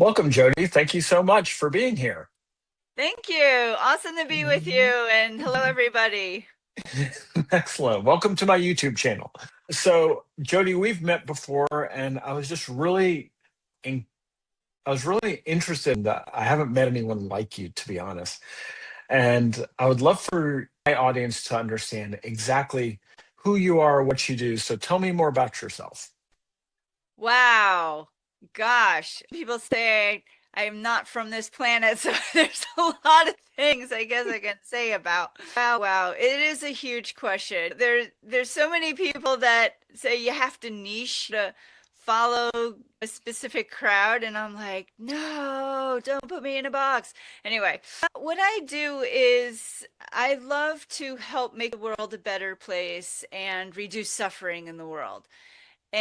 Welcome, Jodi. Thank you so much for being here. Thank you. Awesome to be with you. And hello, everybody. Excellent. Welcome to my YouTube channel. So, Jodi, we've met before, and in, I was really interested in that. I haven't met anyone like you, to be honest. And I would love for my audience to understand exactly who you are, what you do. So, tell me more about yourself. Wow. Gosh, people say I am not from this planet, so there's a lot of things I guess I can say about. Wow, wow. It is a huge question. There's so many people that say you have to niche to follow a specific crowd, and I'm like, no, don't put me in a box. Anyway, what I do is I love to help make the world a better place and reduce suffering in the world.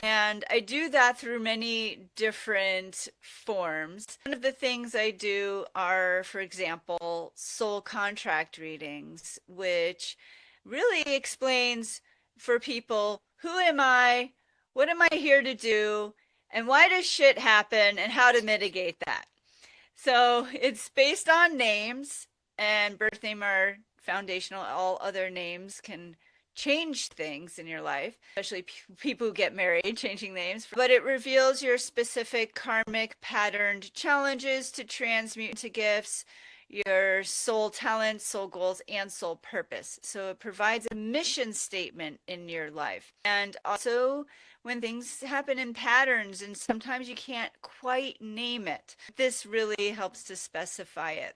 And I do that through many different forms. One of the things I do are, for example, soul contract readings, which really explains for people, who am I? What am I here to do? And why does shit happen? And how to mitigate that. So it's based on names, and birth name are foundational. All other names can change things in your life, especially people who get married, changing names. But it reveals your specific karmic patterned challenges to transmute into gifts, your soul talents, soul goals, and soul purpose. So it provides a mission statement in your life. And also, when things happen in patterns and sometimes you can't quite name it, this really helps to specify it.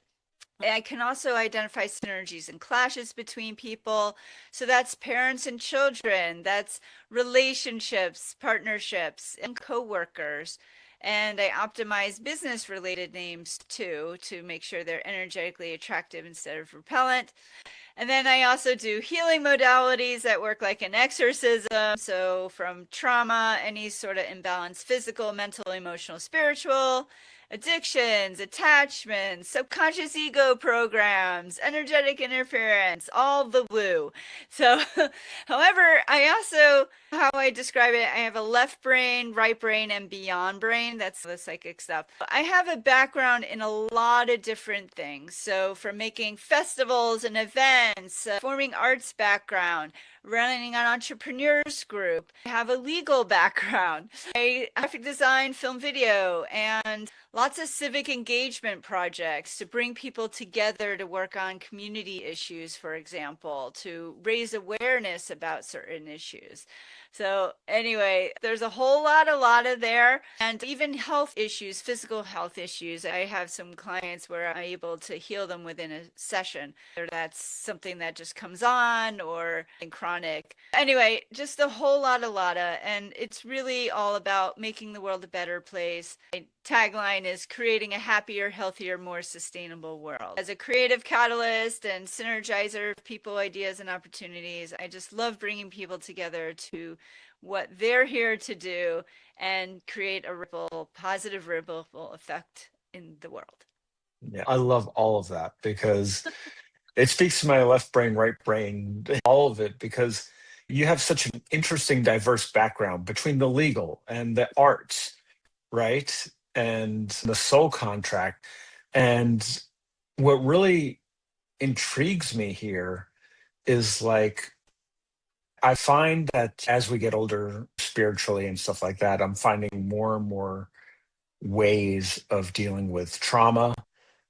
I can also identify synergies and clashes between people. So that's parents and children, that's relationships, partnerships, and coworkers. And I optimize business related names too to make sure they're energetically attractive instead of repellent. And then I also do healing modalities that work like an exorcism. So, from trauma, any sort of imbalance, physical, mental, emotional, spiritual, addictions, attachments, subconscious ego programs, energetic interference, all the woo. So, however, I also, how I describe it, I have a left brain, right brain, and beyond brain. That's the psychic stuff. I have a background in a lot of different things. So, from making festivals and events, forming arts background, running an entrepreneurs group. I have a legal background. I graphic design, film, video, and lots of civic engagement projects to bring people together to work on community issues, for example, to raise awareness about certain issues. So anyway, there's a lot of there, and even health issues, physical health issues. I have some clients where I'm able to heal them within a session. Or that's something that just comes on or in chronic. Anyway, just a lot of, and it's really all about making the world a better place. My tagline is creating a happier, healthier, more sustainable world. As a creative catalyst and synergizer of people, ideas, and opportunities, I just love bringing people together to what they're here to do and create a positive ripple effect in the world. Yeah, I love all of that because it speaks to my left brain, right brain, all of it, because you have such an interesting, diverse background between the legal and the arts, right? And the soul contract. And what really intrigues me here is like, I find that as we get older spiritually and stuff like that, I'm finding more and more ways of dealing with trauma,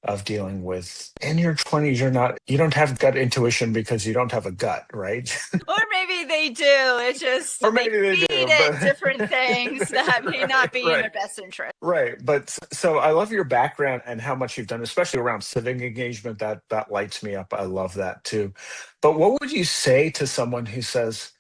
of dealing with in your 20s, you don't have gut intuition because you don't have a gut, right? Or maybe they do. It's just Or they maybe they feed do, it but different things that may not be in right. their best interest. Right. But so I love your background and how much you've done, especially around civic engagement. That lights me up. I love that too. But what would you say to someone who says,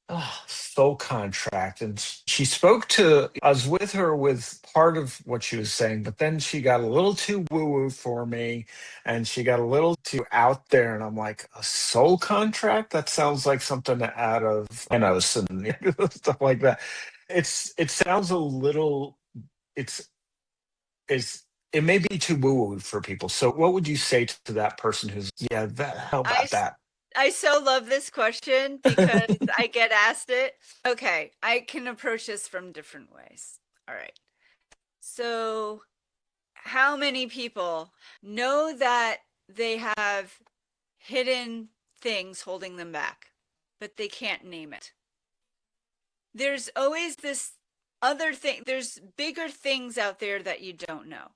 oh, soul contract? And she spoke to, I was with her with part of what she was saying, but then she got a little too woo-woo for me and she got a little too out there. And I'm like, a soul contract? That sounds like something out of Thanos and stuff like that. It sounds a little it's it's it may be too woo-woo for people. So what would you say to that person who's, yeah, that, how I about that? I so love this question because I get asked it. Okay, I can approach this from different ways. All right. So how many people know that they have hidden things holding them back, but they can't name it. There's always this other thing, there's bigger things out there that you don't know.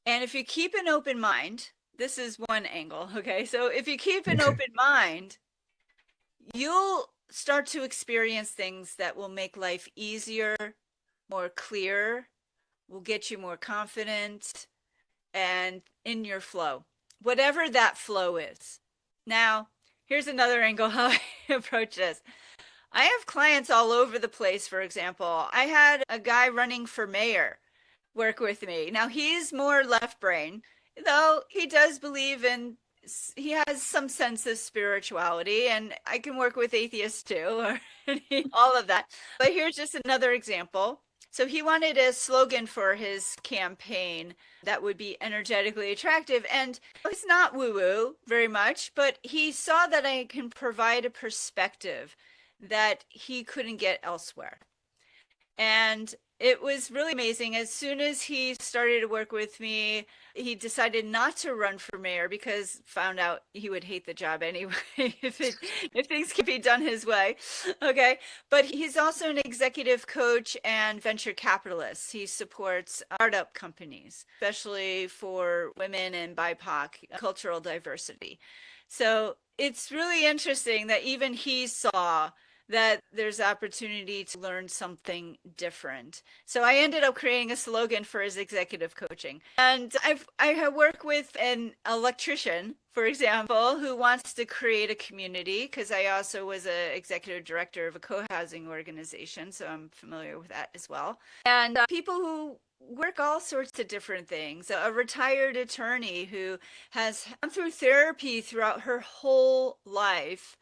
And if you keep an open mind, this is one angle, okay? So if you keep an Okay. open mind, you'll start to experience things that will make life easier, more clear, will get you more confident and in your flow, whatever that flow is. Now, here's another angle how I approach this. I have clients all over the place. For example, I had a guy running for mayor work with me. Now he's more left brain, though he does believe in, he has some sense of spirituality, and I can work with atheists too, or all of that. But here's just another example. So he wanted a slogan for his campaign that would be energetically attractive. And he's not woo woo very much, but he saw that I can provide a perspective that he couldn't get elsewhere. And it was really amazing. As soon as he started to work with me, he decided not to run for mayor because found out he would hate the job anyway if things can be done his way. Okay. But he's also an executive coach and venture capitalist. He supports startup companies, especially for women and BIPOC cultural diversity. So it's really interesting that even he saw that there's opportunity to learn something different. So I ended up creating a slogan for his executive coaching. And I have worked with an electrician, for example, who wants to create a community, because I also was an executive director of a co-housing organization, so I'm familiar with that as well. And people who work all sorts of different things. A retired attorney who has gone through therapy throughout her whole life,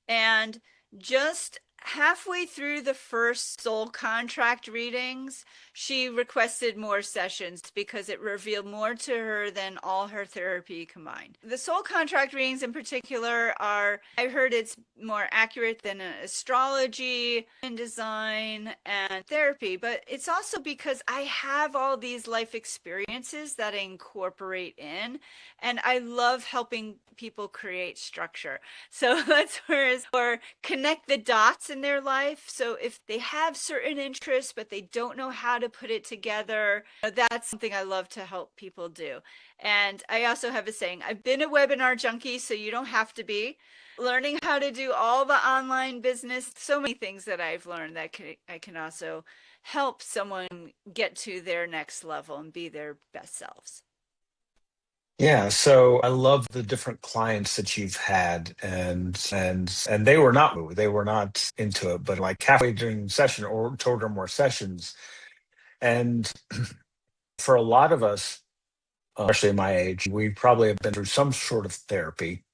and just halfway through the first soul contract readings, she requested more sessions because it revealed more to her than all her therapy combined. The soul contract readings in particular are, I heard it's more accurate than astrology and design and therapy, but it's also because I have all these life experiences that I incorporate in, and I love helping people create structure. So that's where, or connect the dots in their life. So if they have certain interests, but they don't know how to put it together, that's something I love to help people do. And I also have a saying, I've been a webinar junkie, so you don't have to be. Learning how to do all the online business, so many things that I've learned that I can also help someone get to their next level and be their best selves. Yeah, so I love the different clients that you've had, and they were not woo, they were not into it, but like halfway during the session or to order more sessions. And for a lot of us, especially my age, we probably have been through some sort of therapy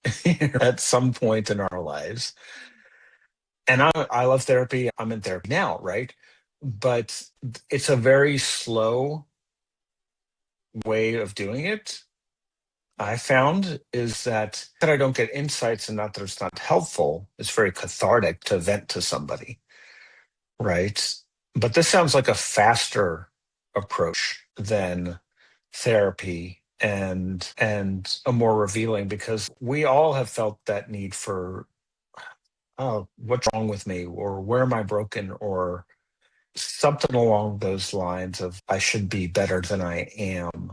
at some point in our lives. And I love therapy. I'm in therapy now, right? But it's a very slow way of doing it. I found is that I don't get insights, and not that it's not helpful. It's very cathartic to vent to somebody, right? But this sounds like a faster approach than therapy, and a more revealing, because we all have felt that need for, oh, what's wrong with me, or where am I broken, or something along those lines of I should be better than I am,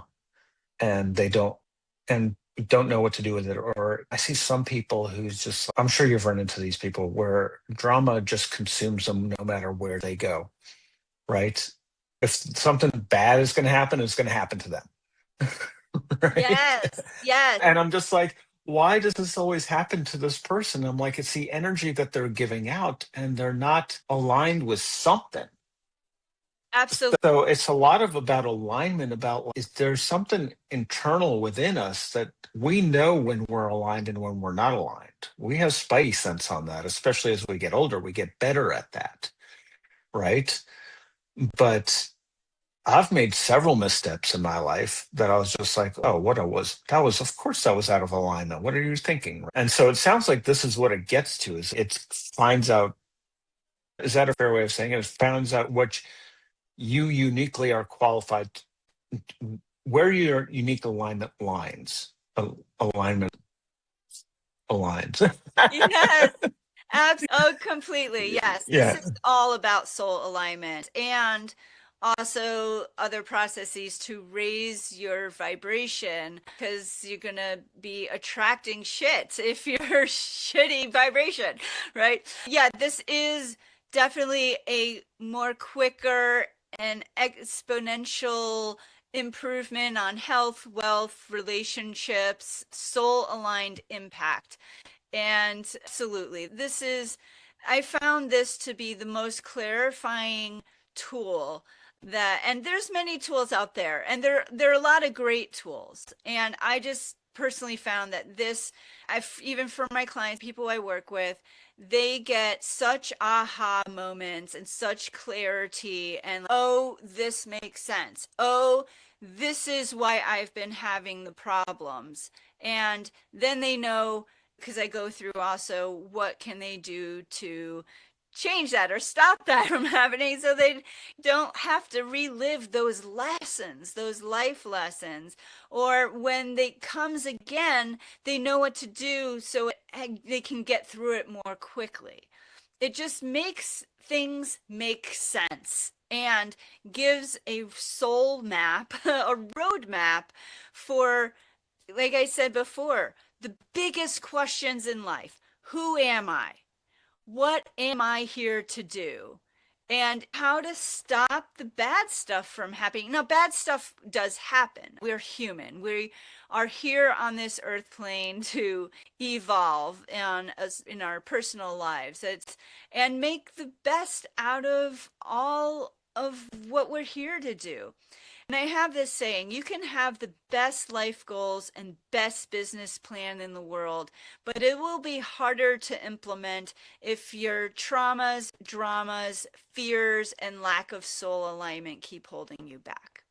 and they don't, and don't know what to do with it. Or I see some people who's just, I'm sure you've run into these people where drama just consumes them no matter where they go, right? If something bad is going to happen, it's going to happen to them. Right? Yes, yes, And I'm just like, why does this always happen to this person? I'm like, it's the energy that they're giving out, and they're not aligned with something. absolutely. So it's a lot of about alignment, about like, is there something internal within us that we know when we're aligned and when we're not aligned. We have spidey sense on that, especially as we get older, we get better at that, right? But I've made several missteps in my life that I was just like, oh, that was, of course, that was out of alignment. What are you thinking? And so it sounds like this is what it gets to, is it finds out, is that a fair way of saying it? It finds out what you uniquely are qualified where your unique alignment lines, alignment aligns. Yes. Oh, completely. Yes. This Yeah. is all about soul alignment and also other processes to raise your vibration because you're going to be attracting shit if you're shitty vibration, right? Yeah, this is definitely a more quicker and exponential improvement on health, wealth, relationships, soul aligned impact. And absolutely, I found this to be the most clarifying tool that, and there's many tools out there, and there are a lot of great tools. And I just personally found that even for my clients, people I work with, they get such aha moments and such clarity and, oh, this makes sense. Oh, this is why I've been having the problems. And then they know, because I go through also what can they do to change that or stop that from happening so they don't have to relive those lessons, those life lessons, or when they comes again, they know what to do so they can get through it more quickly. It just makes things make sense and gives a soul map, a road map for, like I said before, the biggest questions in life. Who am I? What am I here to do? And how to stop the bad stuff from happening. Now, bad stuff does happen. We're human. We are here on this earth plane to evolve in our personal lives. And make the best out of all of what we're here to do. And I have this saying, you can have the best life goals and best business plan in the world, but it will be harder to implement if your traumas, dramas, fears, and lack of soul alignment keep holding you back.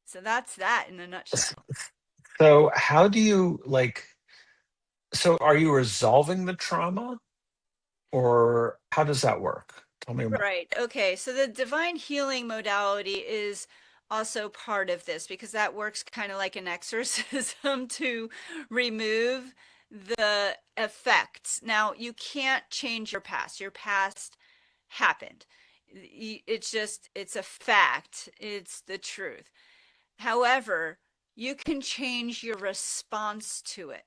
So that's that in a nutshell. So how do you like, so are you resolving the trauma or how does that work? Tell me more. Right. Okay. So the divine healing modality is also part of this because that works kind of like an exorcism to remove the effects. Now, you can't change your past. Your past happened. It's a fact. It's the truth. However, you can change your response to it.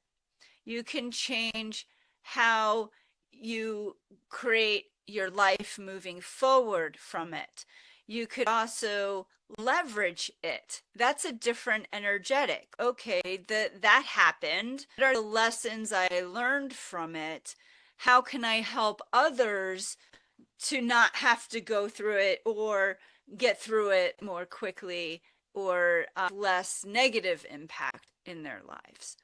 You can change how you create your life moving forward from it. You could also leverage it. That's a different energetic. Okay, that happened. What are the lessons I learned from it? How can I help others to not have to go through it or get through it more quickly or less negative impact in their lives?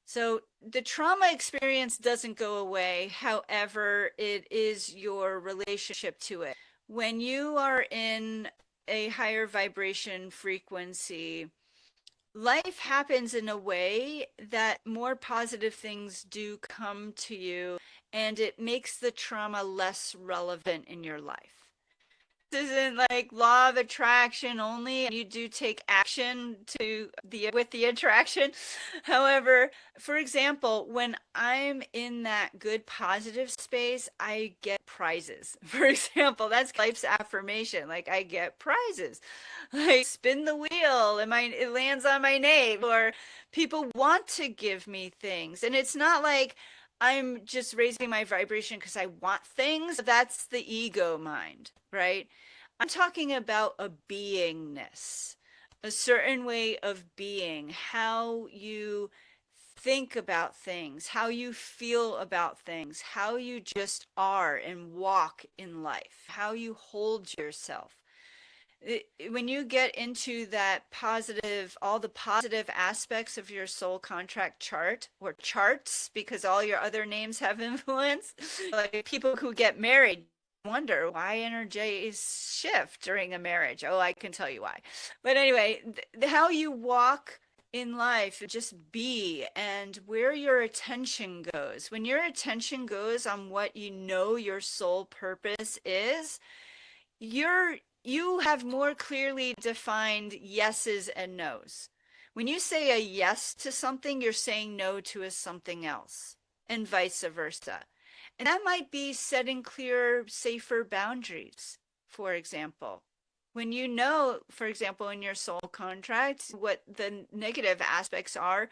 So the trauma experience doesn't go away. However, it is your relationship to it. When you are in a higher vibration frequency, life happens in a way that more positive things do come to you and it makes the trauma less relevant in your life. This isn't like law of attraction only. You do take action to the with the attraction. However, for example, when I'm in that good positive space, I get prizes. For example, that's life's affirmation. Like I get prizes. Like spin the wheel and it lands on my name, or people want to give me things. And it's not like I'm just raising my vibration because I want things. That's the ego mind, right? I'm talking about a beingness, a certain way of being, how you think about things, how you feel about things, how you just are and walk in life, how you hold yourself. When you get into that positive, all the positive aspects of your soul contract chart or charts, because all your other names have influence, like people who get married wonder why energies shift during a marriage. Oh, I can tell you why. But anyway, how you walk in life, just be, and where your attention goes. When your attention goes on what you know your soul purpose is, you're you have more clearly defined yeses and nos. When you say a yes to something, you're saying no to a something else, and vice versa. And that might be setting clearer, safer boundaries, for example. When you know, for example, in your soul contract, what the negative aspects are,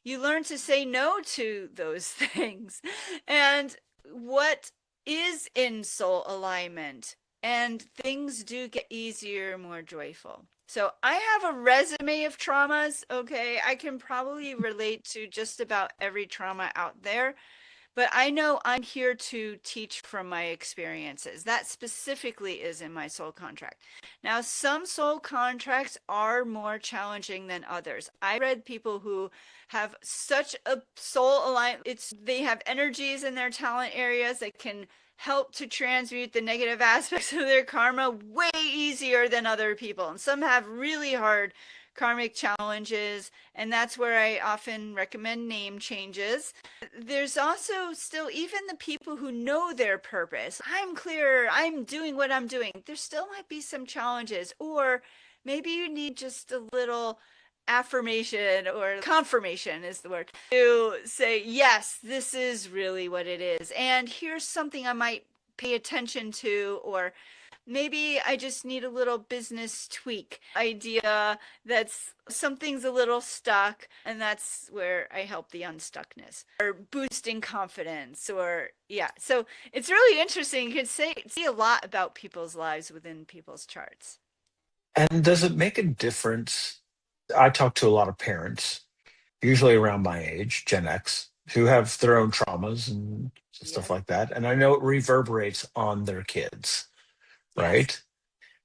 you learn to say no to those things. And what is in soul alignment? And things do get easier, more joyful. So I have a resume of traumas. Okay. I can probably relate to just about every trauma out there. But I know I'm here to teach from my experiences. That specifically is in my soul contract. Now, some soul contracts are more challenging than others. I read people who have such a soul alignment. They have energies in their talent areas that can help to transmute the negative aspects of their karma way easier than other people. And some have really hard karmic challenges, and that's where I often recommend name changes. There's also still, even the people who know their purpose, I'm clear, I'm doing what I'm doing, there still might be some challenges. Or maybe you need just a little affirmation, or confirmation is the word, to say, yes, this is really what it is. And here's something I might pay attention to, or maybe I just need a little business tweak idea, that's something's a little stuck, and that's where I help the unstuckness, or boosting confidence, or yeah. So it's really interesting. You can see a lot about people's lives within people's charts. And does it make a difference? I talk to a lot of parents, usually around my age, Gen X, who have their own traumas and stuff Yes. like that. And I know it reverberates on their kids, Yes. right?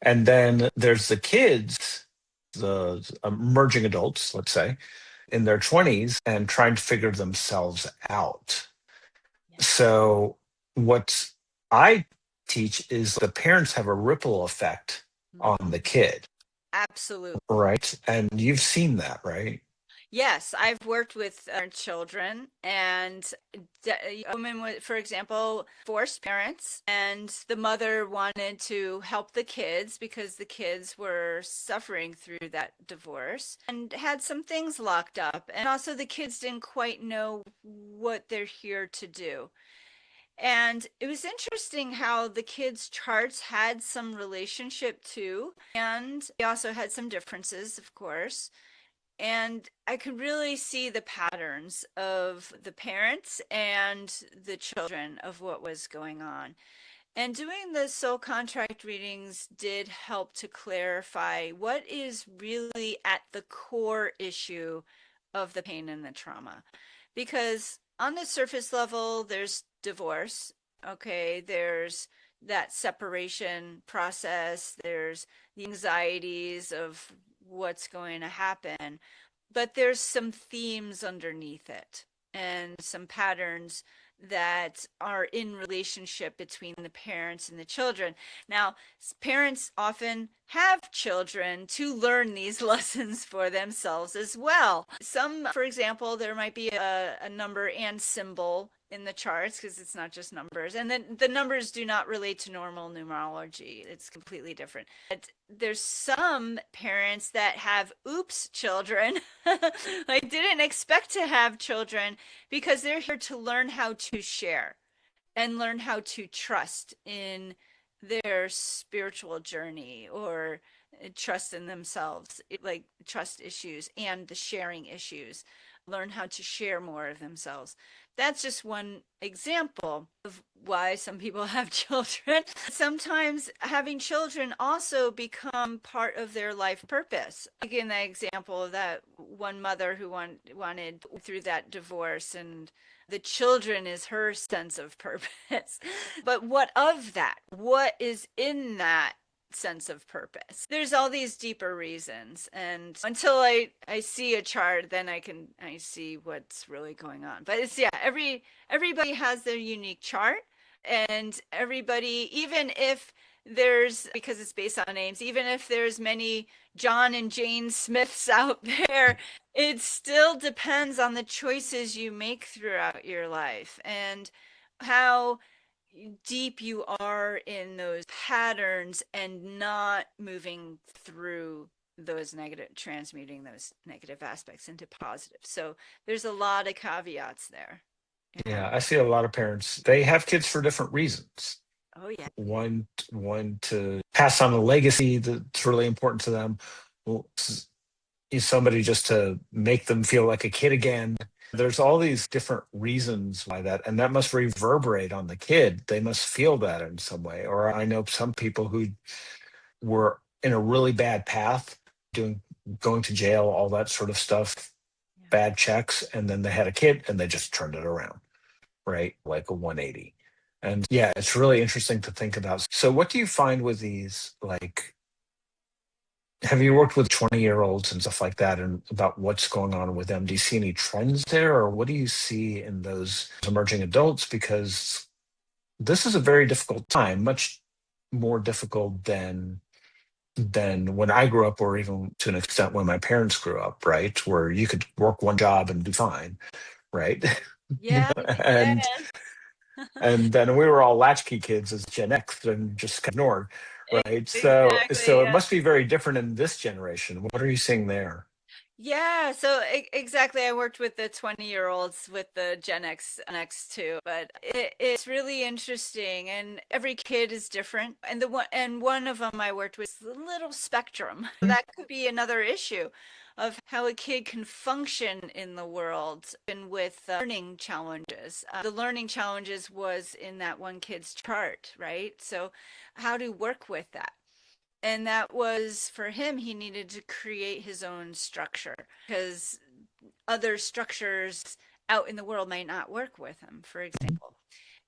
And then there's the kids, the emerging adults, let's say, in their 20s and trying to figure themselves out. Yes. So, what I teach is the parents have a ripple effect on the Mhm. kid, Absolutely. right? And you've seen that, right? Yes, I've worked with children, and a woman with, for example, forced parents, and the mother wanted to help the kids because the kids were suffering through that divorce and had some things locked up. And also, the kids didn't quite know what they're here to do. And it was interesting how the kids' charts had some relationship too. And they also had some differences, of course, and I could really see the patterns of the parents and the children of what was going on. And doing the soul contract readings did help to clarify what is really at the core issue of the pain and the trauma. Because on the surface level, there's divorce. Okay, there's that separation process, there's the anxieties of what's going to happen, but there's some themes underneath it, and some patterns that are in relationship between the parents and the children. Now, parents often have children to learn these lessons for themselves as well. Some, for example, there might be a number and symbol in the charts, because it's not just numbers. And then the numbers do not relate to normal numerology. It's completely different. But there's some parents that have oops children. I didn't expect to have children, because they're here to learn how to share and learn how to trust in their spiritual journey, or trust in themselves, like trust issues and the sharing issues, learn how to share more of themselves. That's just one example of why some people have children. Sometimes having children also become part of their life purpose. Like in the example of that one mother who wanted through that divorce, and the children is her sense of purpose. But what of that? What is in that sense of purpose? There's all these deeper reasons, and until I see a chart, then I see what's really going on. But it's, yeah, everybody has their unique chart, and everybody, even if there's, because it's based on names, even if there's many John and Jane Smiths out there, it still depends on the choices you make throughout your life, and how deep you are in those patterns and not moving through those negative, transmuting those negative aspects into positive. So there's a lot of caveats there. Yeah. Yeah, I see a lot of parents, they have kids for different reasons. Oh, yeah. One to pass on a legacy that's really important to them. Well, is somebody just to make them feel like a kid again. There's all these different reasons why that, and that must reverberate on the kid. They must feel that in some way. Or I know some people who were in a really bad path, doing going to jail, all that sort of stuff, Yeah. bad checks, and then they had a kid and they just turned it around, right? Like a 180. And yeah, it's really interesting to think about. So what do you find with these, like, have you worked with 20-year-olds and stuff like that and about what's going on with them? Do you see any trends there, or what do you see in those emerging adults? Because this is a very difficult time, much more difficult than when I grew up, or even to an extent when my parents grew up, right? Where you could work one job and do fine, right? Yeah. Yeah. and and then we were all latchkey kids as Gen X and just ignored, right? So Exactly. it must be very different in this generation. What are you seeing there? Yeah, so exactly. I worked with the 20-year-olds with the X too, but it's really interesting, and every kid is different. And one of them I worked with was a little spectrum. That could be another issue of how a kid can function in the world and with learning challenges. The learning challenges was in that one kid's chart, right? So how to work with that. And that was for him, he needed to create his own structure because other structures out in the world might not work with him, for example.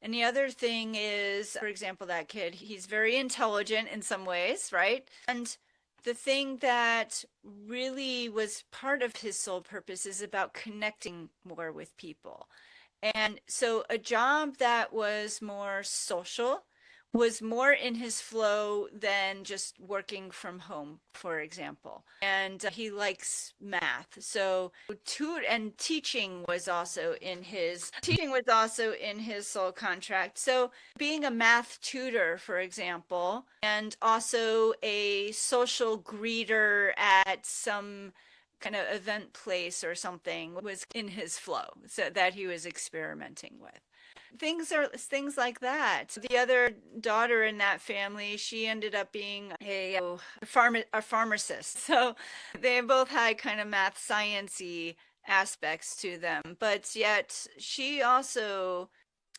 And the other thing is, for example, that kid, he's very intelligent in some ways, right? And the thing that really was part of his soul purpose is about connecting more with people. And so a job that was more social was more in his flow than just working from home, for example. And he likes math. So teaching was also in his soul contract. So being a math tutor, for example, and also a social greeter at some kind of event place or something was in his flow, so that he was experimenting with things like that. The other daughter in that family, she ended up being a pharmacist. So they both had kind of math sciencey aspects to them, but yet she also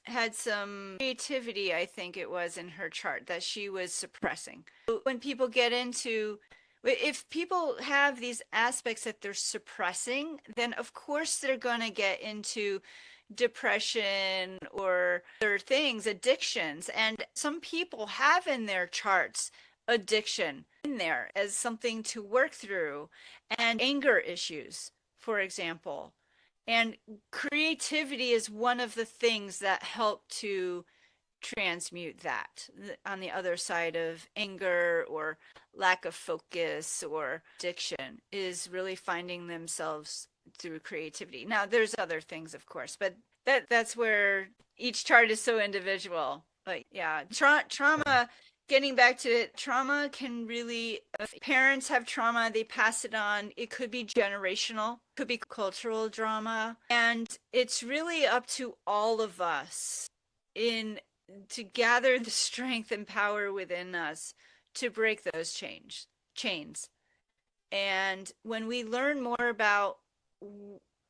had some creativity, I think it was, in her chart that she was suppressing. When people get into if people have these aspects that they're suppressing, then of course they're going to get into depression or other things, addictions. And some people have in their charts addiction in there as something to work through, and anger issues, for example. And creativity is one of the things that help to transmute that on the other side of anger or lack of focus or addiction is really finding themselves through creativity. Now there's other things, of course, but that's where each chart is so individual. But yeah, trauma, getting back to it, trauma can really, if parents have trauma, they pass it on. It could be generational, could be cultural trauma, and it's really up to all of us in to gather the strength and power within us to break those chains. And when we learn more about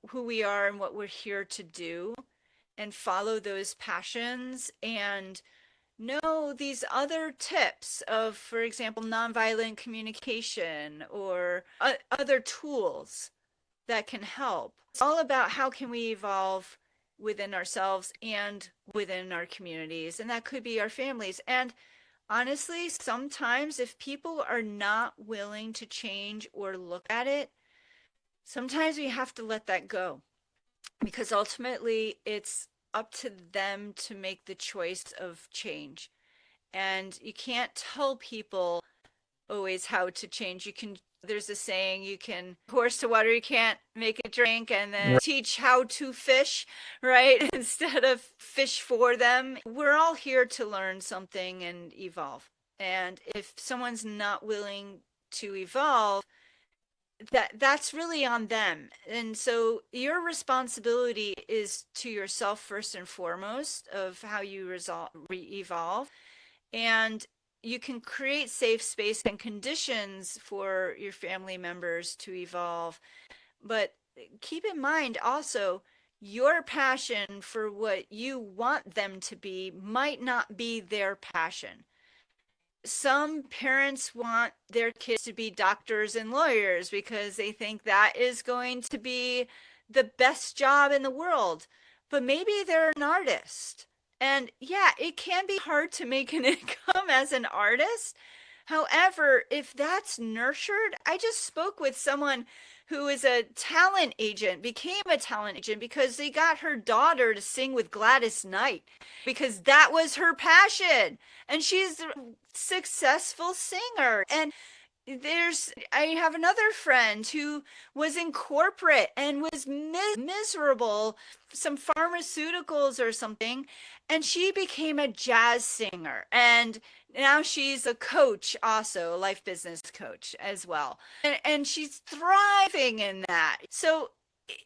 who we are and what we're here to do and follow those passions and know these other tips of, for example, nonviolent communication or other tools that can help. It's all about how can we evolve within ourselves and within our communities, and that could be our families. And honestly, sometimes if people are not willing to change or look at it, sometimes we have to let that go because ultimately it's up to them to make the choice of change. And you can't tell people always how to change. There's a saying, you can horse to water, you can't make it drink, and then teach how to fish, right? Instead of fish for them. We're all here to learn something and evolve. And if someone's not willing to evolve, that's really on them. And so your responsibility is to yourself first and foremost of how you evolve. And you can create safe space and conditions for your family members to evolve. But keep in mind also, your passion for what you want them to be might not be their passion. Some parents want their kids to be doctors and lawyers because they think that is going to be the best job in the world. But maybe they're an artist. And yeah, it can be hard to make an income as an artist. However, if that's nurtured, I just spoke with someone who is a talent agent, became a talent agent because they got her daughter to sing with Gladys Knight because that was her passion. And she's a successful singer. And I have another friend who was in corporate and was miserable, some pharmaceuticals or something, and she became a jazz singer. And now she's a coach, also a life business coach as well. And she's thriving in that. So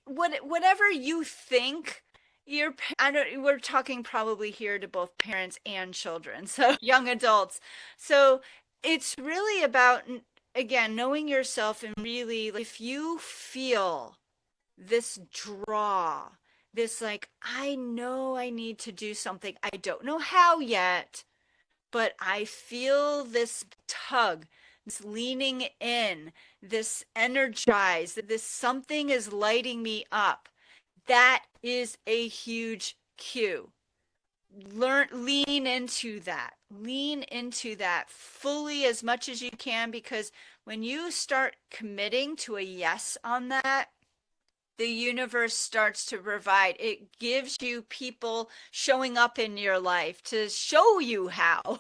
whatever you think we're talking probably here to both parents and children, so young adults. So it's really about, again, knowing yourself, and really, if you feel this draw, this like, I know I need to do something, I don't know how yet, but I feel this tug, this leaning in, this energize, this something is lighting me up. That is a huge cue. Lean into that fully as much as you can, because when you start committing to a yes on that, the universe starts to provide. It gives you people showing up in your life to show you how.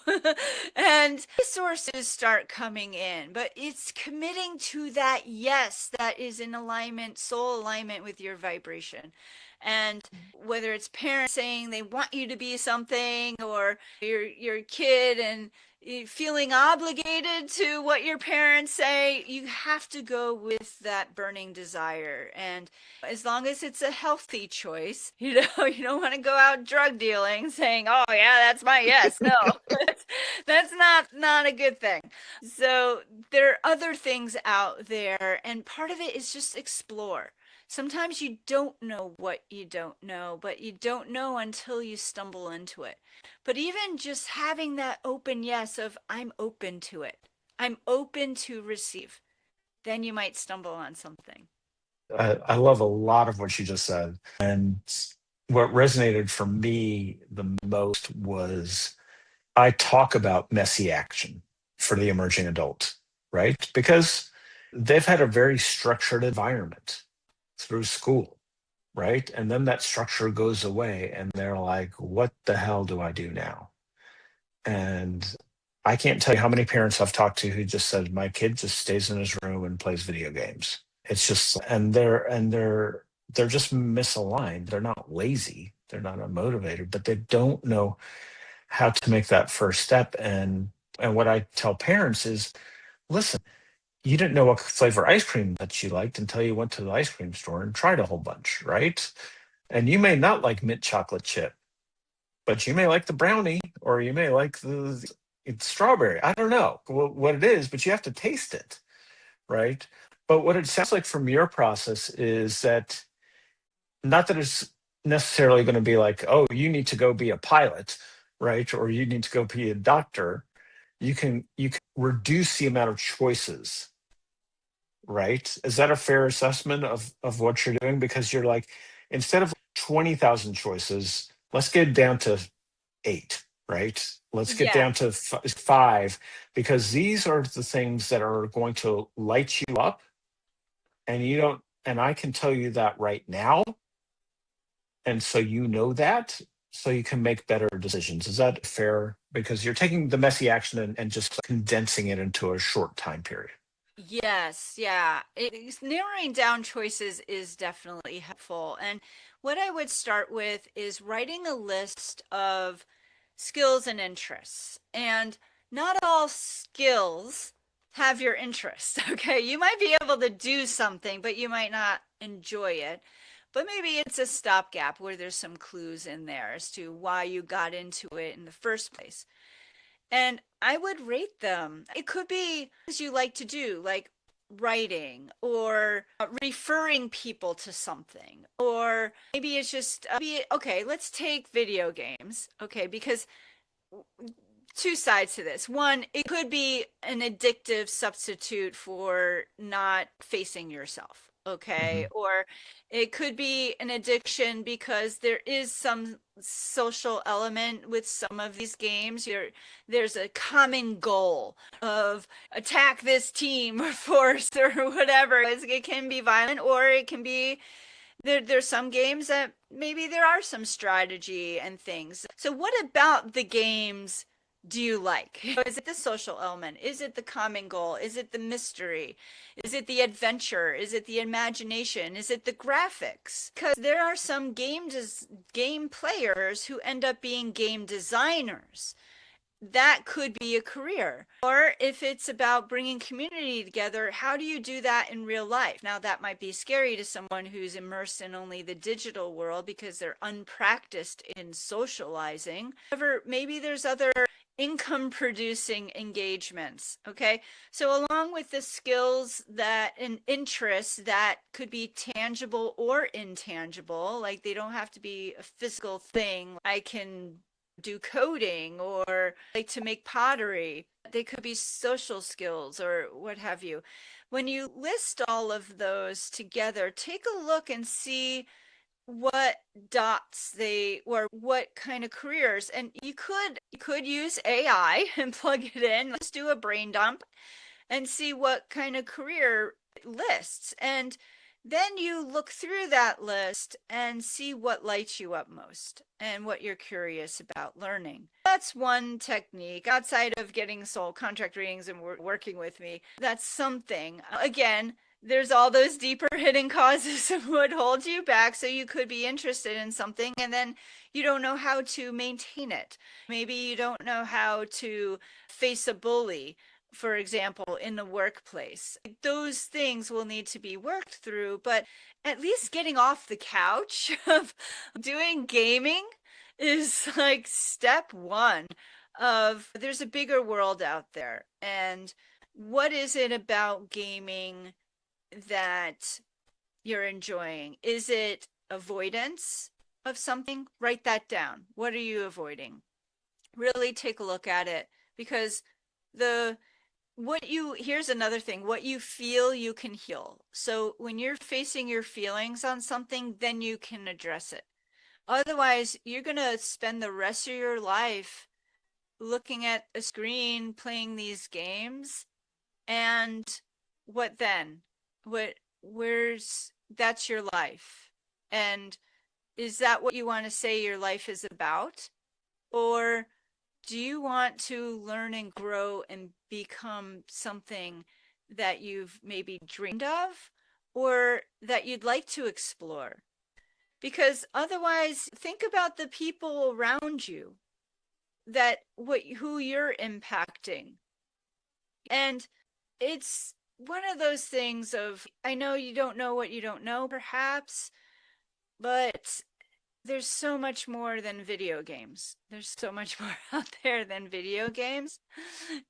And resources start coming in. But it's committing to that yes that is in alignment, soul alignment with your vibration. And whether it's parents saying they want you to be something, or your kid and feeling obligated to what your parents say, you have to go with that burning desire. And as long as it's a healthy choice, you don't want to go out drug dealing saying, oh yeah, that's my yes. No, that's not a good thing. So there are other things out there, and part of it is just explore. Sometimes you don't know what you don't know, but you don't know until you stumble into it. But even just having that open yes of, I'm open to it, I'm open to receive, then you might stumble on something. I love a lot of what you just said. And what resonated for me the most was I talk about messy action for the emerging adult, right? Because they've had a very structured environment through school, right? And then that structure goes away and they're like, what the hell do I do now? And I can't tell you how many parents I've talked to who just said, my kid just stays in his room and plays video games. It's just, they're just misaligned. They're not lazy. They're not unmotivated, but they don't know how to make that first step. And what I tell parents is, listen, you didn't know what flavor ice cream that you liked until you went to the ice cream store and tried a whole bunch, right? And you may not like mint chocolate chip, but you may like the brownie, or you may like the it's strawberry. I don't know what it is, but you have to taste it, right? But what it sounds like from your process is that, not that it's necessarily going to be like, oh, you need to go be a pilot, right? Or you need to go be a doctor. You can reduce the amount of choices, right? Is that a fair assessment of what you're doing? Because you're like, instead of 20,000 choices, let's get down to 8, right? Let's get Yeah. down to 5, because these are the things that are going to light you up. And you don't, and I can tell you that right now. And so you know that, so you can make better decisions. Is that fair? because you're taking the messy action and just condensing it into a short time period. Yes, yeah. Narrowing down choices is definitely helpful. And what I would start with is writing a list of skills and interests. And not all skills have your interests, okay? You might be able to do something, but you might not enjoy it. But maybe it's a stopgap where there's some clues in there as to why you got into it in the first place. And I would rate them. It could be things you like to do, like writing or referring people to something. Or maybe it's just, okay, let's take video games. Okay, because two sides to this. One, it could be an addictive substitute for not facing yourself, okay? Mhm. Or it could be an addiction because there is some social element with some of these games. There's a common goal of attack this team or force or whatever. It can be violent or it can be there's some games that maybe there are some strategy and things. So what about the games do you like? Is it the social element? Is it the common goal? Is it the mystery? Is it the adventure? Is it the imagination? Is it the graphics? Because there are some game players who end up being game designers. That could be a career. Or if it's about bringing community together, how do you do that in real life? Now, that might be scary to someone who's immersed in only the digital world because they're unpracticed in socializing. However, maybe there's other income producing engagements. Okay. So, along with the skills that and interests that could be tangible or intangible, like they don't have to be a physical thing. I can do coding or like to make pottery. They could be social skills or what have you. When you list all of those together, take a look and see what dots they or what kind of careers. And you could use AI and plug it in. Let's do a brain dump and see what kind of career lists. And then you look through that list and see what lights you up most and what you're curious about learning. That's one technique outside of getting soul contract readings and working with me. That's something. Again, there's all those deeper hidden causes of what holds you back. So you could be interested in something and then you don't know how to maintain it. Maybe you don't know how to face a bully, for example, in the workplace. Those things will need to be worked through, but at least getting off the couch of doing gaming is like step one of there's a bigger world out there. And what is it about gaming that you're enjoying? Is it avoidance of something? Write that down. What are you avoiding? Really take a look at it because the here's another thing, what you feel you can heal. So when you're facing your feelings on something, then you can address it. Otherwise, you're going to spend the rest of your life looking at a screen playing these games. And what then? Where's that's your life? And is that what you want to say your life is about? Or do you want to learn and grow and become something that you've maybe dreamed of or that you'd like to explore? Because otherwise, think about the people around you that who you're impacting. And it's one of those things of I know you don't know what you don't know perhaps, but there's so much more than video games. There's so much more out there than video games.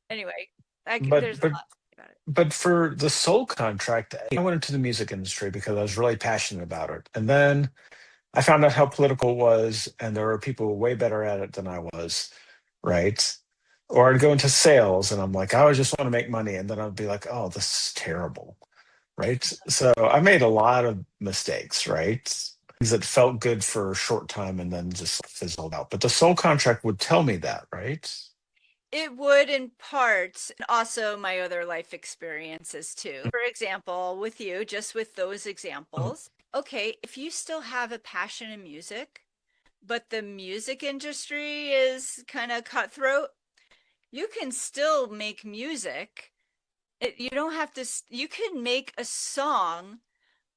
Anyway, But there's a but lot to say about it. but for the soul contract, I went into the music industry because I was really passionate about it. And then I found out how political it was, and there were people way better at it than I was, right? Or I'd go into sales and I'm like, I just want to make money. And then I'd be like, oh, this is terrible, right? So I made a lot of mistakes, right? Things that felt good for a short time and then just fizzled out. But the soul contract would tell me that, right? It would in parts, and also my other life experiences too. For example, with you, just with those Uh, examples, okay, if you still have a passion in music, but the music industry is kind of cutthroat. You can still make music. You don't have to, you can make a song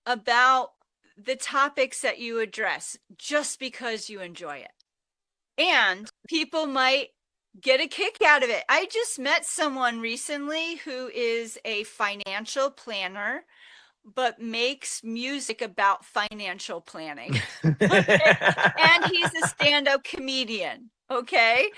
about the topics that you address just because you enjoy it. And people might get a kick out of it. I just met someone recently who is a financial planner but makes music about financial planning. Okay. And he's a stand-up comedian. Okay.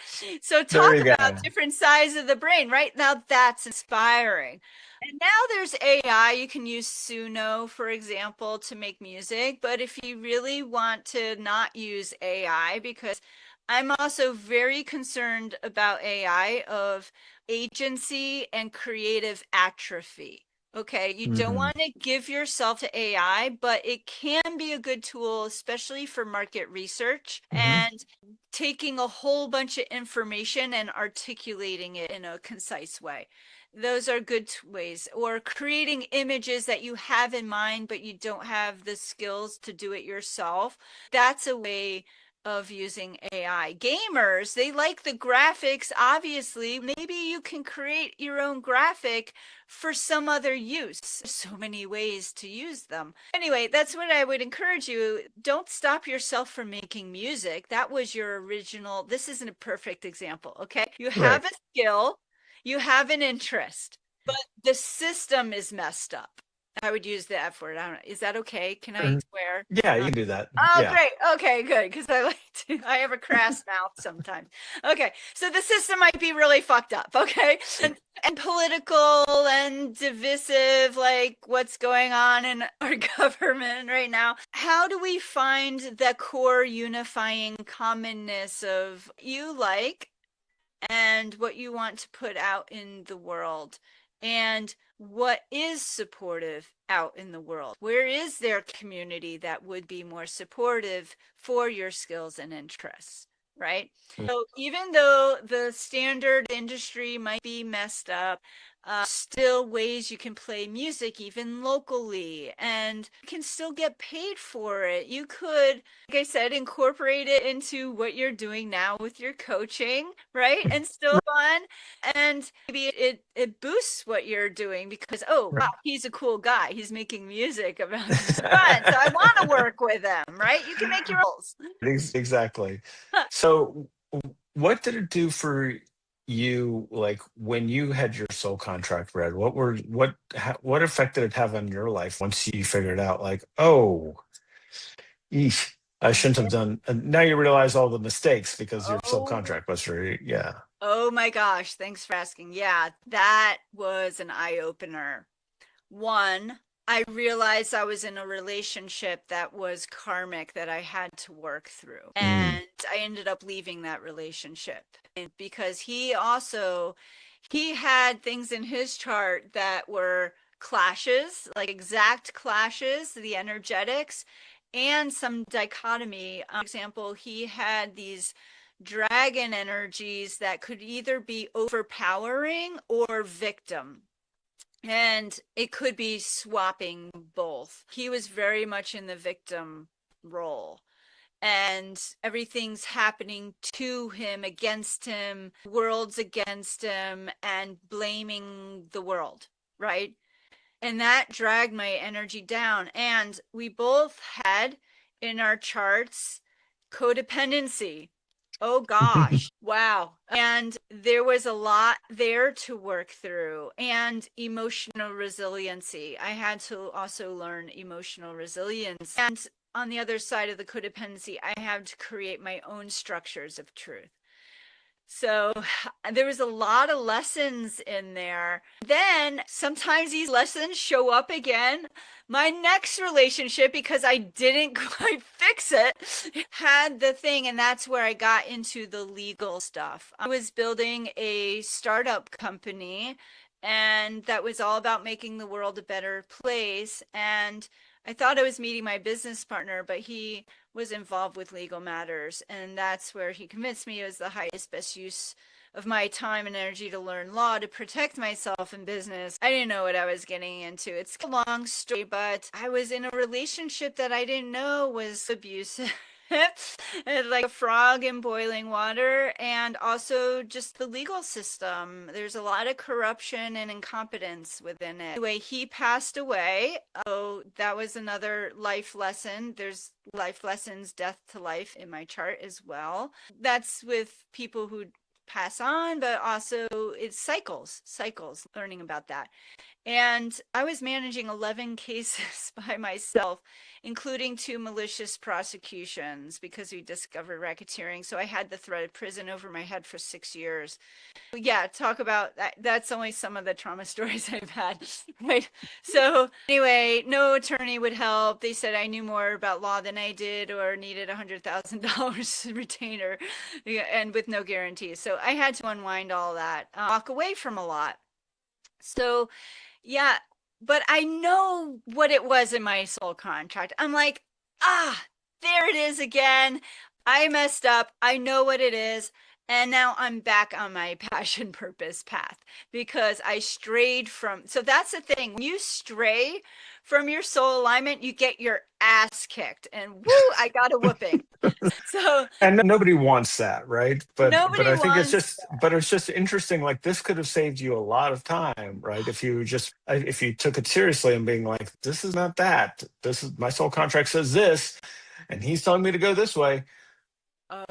So There talk you about go. different sides of the brain, right? Now that's inspiring. And now there's AI. You can use Suno, for example, to make music. But if you really want to not use AI, because I'm also very concerned about AI of agency and creative atrophy. Okay, you don't Hmm. want to give yourself to AI, but it can be a good tool, especially for market research Hmm. and taking a whole bunch of information and articulating it in a concise way. Those are good ways. Or creating images that you have in mind, but you don't have the skills to do it yourself. That's a way of using AI. Gamers, they like the graphics, obviously. Maybe you can create your own graphic for some other use. So many ways to use them. Anyway, that's what I would encourage you. Don't stop yourself from making music. That was your original. This isn't a perfect example, okay? You Right. have a skill, you have an interest, but the system is messed up. I would use the F word. I don't know. Is that okay? Can I Mhm. swear? Yeah, you can do that. Oh, Yeah. great. Okay, good. Because I like to, I have a crass mouth sometimes. Okay, so the system might be really fucked up. Okay, and political and divisive, like what's going on in our government right now. How do we find the core unifying commonness of you like and what you want to put out in the world and what is supportive out in the world? Where is there community that would be more supportive for your skills and interests? Right. So even though the standard industry might be messed up, still ways you can play music even locally and you can still get paid for it. You could, like I said, incorporate it into what you're doing now with your coaching, right? And still fun. And maybe it boosts what you're doing because, oh, wow, he's a cool guy. He's making music about this fun. So I want to work with him, right? You can make your roles. Exactly. So, what did it do for you, like when you had your soul contract read? What effect did it have on your life once you figured out, like, oh, eesh, I shouldn't have done. And now you realize all the mistakes because your soul Oh, contract was for, yeah. oh my gosh. Thanks for asking. Yeah, that was an eye opener. One, I realized I was in a relationship that was karmic that I had to work through. Mm, And I ended up leaving that relationship because he had things in his chart that were clashes, like exact clashes, the energetics, and some dichotomy. For example, he had these dragon energies that could either be overpowering or victim, and it could be swapping both. He was very much in the victim role. And everything's happening to him, against him, world's against him, and blaming the world, right? And that dragged my energy down. And we both had in our charts codependency. Oh gosh. Wow. And there was a lot there to work through, and emotional resiliency. I had to also learn emotional resilience. And on the other side of the codependency, I had to create my own structures of truth. So there was a lot of lessons in there. Then sometimes these lessons show up again. My next relationship, because I didn't quite fix it, had the thing, and that's where I got into the legal stuff. I was building a startup company, and that was all about making the world a better place. And I thought I was meeting my business partner, but he was involved with legal matters, and that's where he convinced me it was the highest, best use of my time and energy to learn law to protect myself in business. I didn't know what I was getting into. It's a long story, but I was in a relationship that I didn't know was abusive. like a frog in boiling water, and also just the legal system. There's a lot of corruption and incompetence within it. Anyway, he passed away. Oh, that was another life lesson. There's life lessons, death to life in my chart as well. That's with people who pass on, but also it's cycles, learning about that. And I was managing 11 cases by myself, including 2 malicious prosecutions because we discovered racketeering. So I had the threat of prison over my head for 6 years. Yeah, talk about that. That's only some of the trauma stories I've had. Right. So anyway, no attorney would help. They said I knew more about law than I did or needed $100,000 retainer, and with no guarantees. So I had to unwind all that, walk away from a lot. So yeah, but I know what it was in my soul contract. I'm like, there it is again. I messed up. I know what it is. And now I'm back on my passion purpose path because I strayed from. So that's the thing. When you stray from your soul alignment, you get your ass kicked. And woo, I got a whooping. So And nobody wants that, right? But nobody I think wants. it's just interesting. Like, this could have saved you a lot of time, right? If you took it seriously and being like, this is not that. This is, my soul contract says this, and he's telling me to go this way.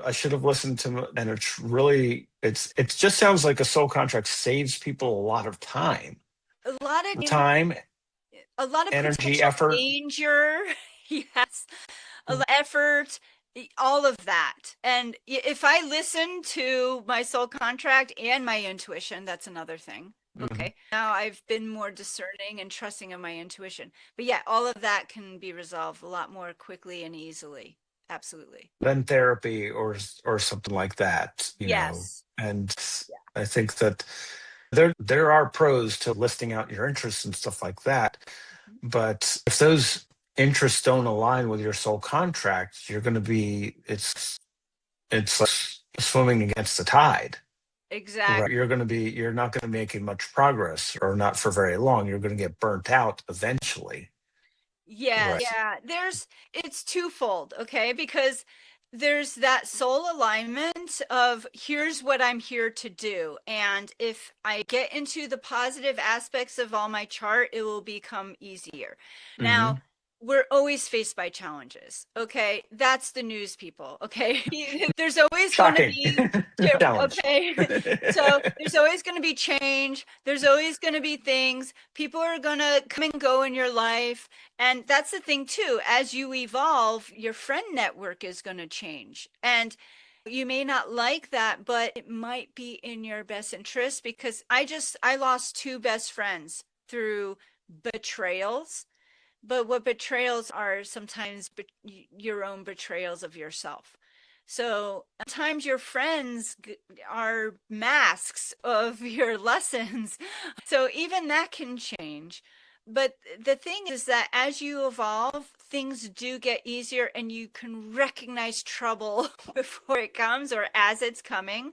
I should have listened to him. And it just sounds like a soul contract saves people a lot of time, A lot of time, a lot of energy, potential effort. danger. Yes, a lot of effort, all of that. And if I listen to my soul contract and my intuition, that's another thing. Mhm. Okay, now I've been more discerning and trusting of my intuition. But yeah, all of that can be resolved a lot more quickly and easily. Absolutely. Then therapy or something like that, Yes. And Yeah. I think that there are pros to listing out your interests and stuff like that. But if those interests don't align with your soul contract, you're going to be it's like swimming against the tide. Right. Exactly. You're not going to be making much progress, or not for very long. You're going to get burnt out eventually. Yes. Right. Yeah. It's twofold, okay? Because there's that soul alignment of here's what I'm here to do. And if I get into the positive aspects of all my chart, it will become easier. Now, Hmm. we're always faced by challenges, okay? That's the news, people, okay? There's always going to Shocking. be, Challenge. okay? So there's always going to be change. There's always going to be things. People are going to come and go in your life. And that's the thing too. As you evolve, your friend network is going to change. And you may not like that, but it might be in your best interest because I lost 2 best friends through betrayals. But what betrayals are sometimes your own betrayals of yourself. So sometimes your friends are masks of your lessons. So even that can change. But the thing is that as you evolve, things do get easier and you can recognize trouble before it comes or as it's coming,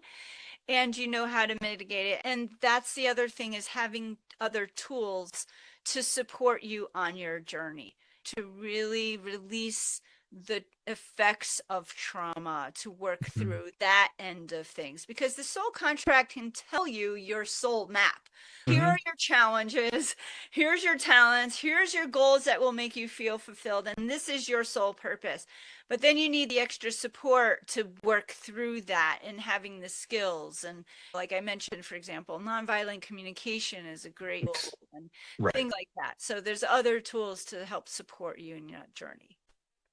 and you know how to mitigate it. And that's the other thing, is having other tools to support you on your journey, to really release the effects of trauma, to work through that end of things, because the soul contract can tell you your soul map. Here Hmm. are your challenges, here's your talents, here's your goals that will make you feel fulfilled, and this is your soul purpose. But then you need the extra support to work through that, and having the skills. And like I mentioned, for example, nonviolent communication is a great tool, and Right. things like that. So there's other tools to help support you in that journey.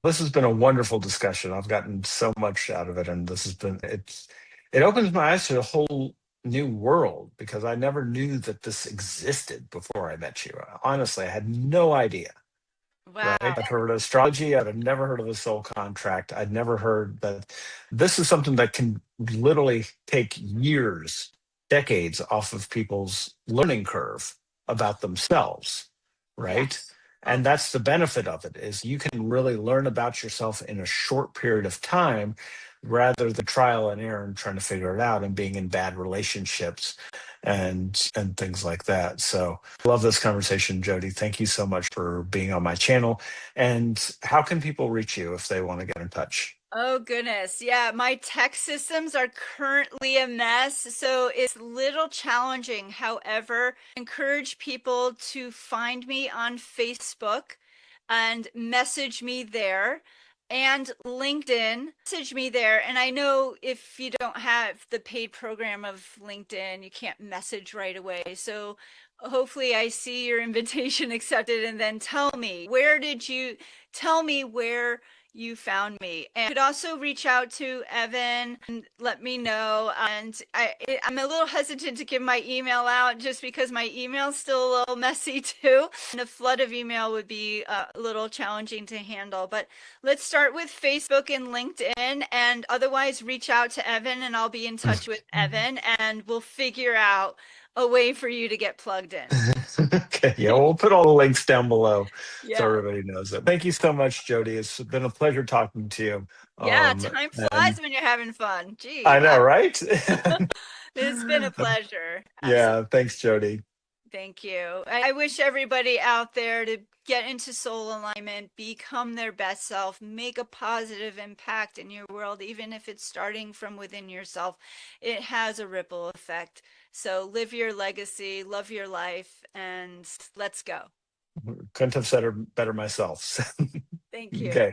This has been a wonderful discussion. I've gotten so much out of it, and it opens my eyes to a whole new world, because I never knew that this existed before I met you. Honestly, I had no idea. Wow. Right? I've heard of astrology. I've never heard of a soul contract. I'd never heard that this is something that can literally take years, decades off of people's learning curve about themselves, right? Yes. Oh, And that's the benefit of it, is you can really learn about yourself in a short period of time, rather than trial and error and trying to figure it out and being in bad relationships and things like that. So I love this conversation, Jodi. Thank you so much for being on my channel. And how can people reach you if they want to get in touch? Oh goodness. Yeah, my tech systems are currently a mess, so it's a little challenging. However, I encourage people to find me on Facebook and message me there, and LinkedIn. Message me there. And I know if you don't have the paid program of LinkedIn, you can't message right away. So hopefully I see your invitation accepted, and then tell me where you found me. And you could also reach out to Evan and let me know. And I'm a little hesitant to give my email out just because my email's still a little messy too. And a flood of email would be a little challenging to handle. But let's start with Facebook and LinkedIn, and otherwise reach out to Evan, and I'll be in touch with Evan, and we'll figure out a way for you to get plugged in. Okay, yeah, we'll put all the links down below so Yeah. everybody knows it. Thank you so much, Jody. It's been a pleasure talking to you. Yeah, time And flies when you're having fun. Gee, I know, wow. right? It's been a pleasure. Absolutely. Yeah, thanks, Jody. Thank you. I wish everybody out there to get into soul alignment, become their best self, make a positive impact in your world, even if it's starting from within yourself. It has a ripple effect. So live your legacy, love your life, and let's go. Couldn't have said it better myself. Thank you. Okay.